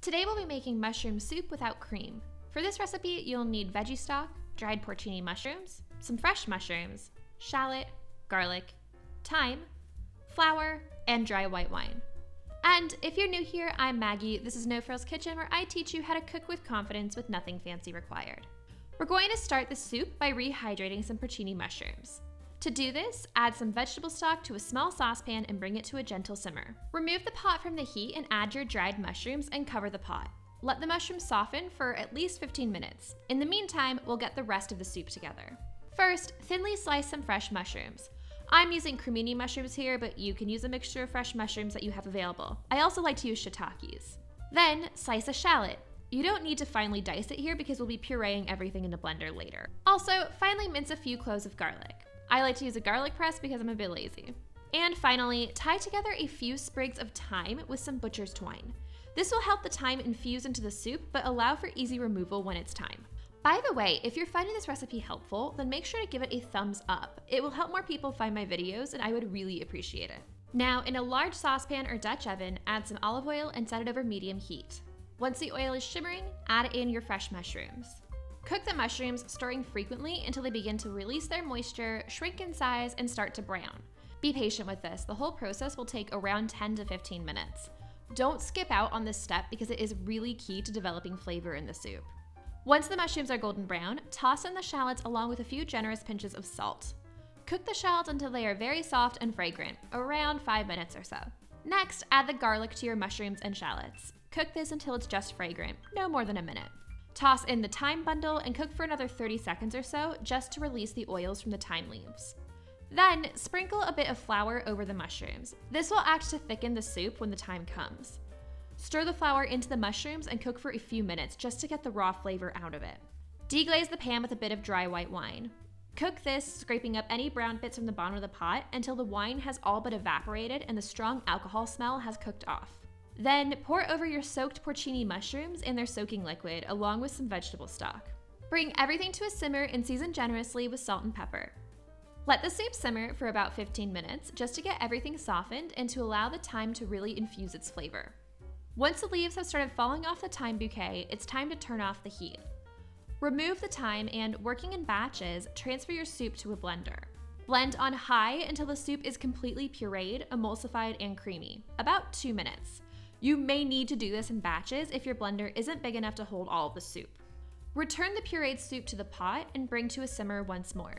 Today we'll be making mushroom soup without cream. For this recipe, you'll need veggie stock, dried porcini mushrooms, some fresh mushrooms, shallot, garlic, thyme, flour, and dry white wine. And if you're new here, I'm Maggie. This is No Frills Kitchen, where I teach you how to cook with confidence with nothing fancy required. We're going to start the soup by rehydrating some porcini mushrooms. To do this, add some vegetable stock to a small saucepan and bring it to a gentle simmer. Remove the pot from the heat and add your dried mushrooms and cover the pot. Let the mushrooms soften for at least 15 minutes. In the meantime, we'll get the rest of the soup together. First, thinly slice some fresh mushrooms. I'm using cremini mushrooms here, but you can use a mixture of fresh mushrooms that you have available. I also like to use shiitakes. Then, slice a shallot. You don't need to finely dice it here because we'll be pureeing everything in a blender later. Also, finely mince a few cloves of garlic. I like to use a garlic press because I'm a bit lazy. And finally, tie together a few sprigs of thyme with some butcher's twine. This will help the thyme infuse into the soup, but allow for easy removal when it's time. By the way, if you're finding this recipe helpful, then make sure to give it a thumbs up. It will help more people find my videos, and I would really appreciate it. Now, in a large saucepan or Dutch oven, add some olive oil and set it over medium heat. Once the oil is shimmering, add in your fresh mushrooms. Cook the mushrooms, stirring frequently until they begin to release their moisture, shrink in size, and start to brown. Be patient with this. The whole process will take around 10 to 15 minutes. Don't skip out on this step because it is really key to developing flavor in the soup. Once the mushrooms are golden brown, toss in the shallots along with a few generous pinches of salt. Cook the shallots until they are very soft and fragrant, around 5 minutes or so. Next, add the garlic to your mushrooms and shallots. Cook this until it's just fragrant, no more than a minute. Toss in the thyme bundle and cook for another 30 seconds or so just to release the oils from the thyme leaves. Then, sprinkle a bit of flour over the mushrooms. This will act to thicken the soup when the time comes. Stir the flour into the mushrooms and cook for a few minutes just to get the raw flavor out of it. Deglaze the pan with a bit of dry white wine. Cook this, scraping up any brown bits from the bottom of the pot until the wine has all but evaporated and the strong alcohol smell has cooked off. Then, pour over your soaked porcini mushrooms and their soaking liquid along with some vegetable stock. Bring everything to a simmer and season generously with salt and pepper. Let the soup simmer for about 15 minutes just to get everything softened and to allow the thyme to really infuse its flavor. Once the leaves have started falling off the thyme bouquet, it's time to turn off the heat. Remove the thyme and, working in batches, transfer your soup to a blender. Blend on high until the soup is completely pureed, emulsified, and creamy, about 2 minutes. You may need to do this in batches if your blender isn't big enough to hold all of the soup. Return the pureed soup to the pot and bring to a simmer once more.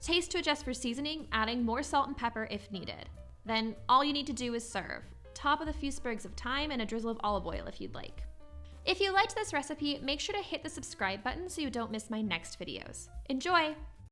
Taste to adjust for seasoning, adding more salt and pepper if needed. Then all you need to do is serve. Top with a few sprigs of thyme and a drizzle of olive oil if you'd like. If you liked this recipe, make sure to hit the subscribe button so you don't miss my next videos. Enjoy!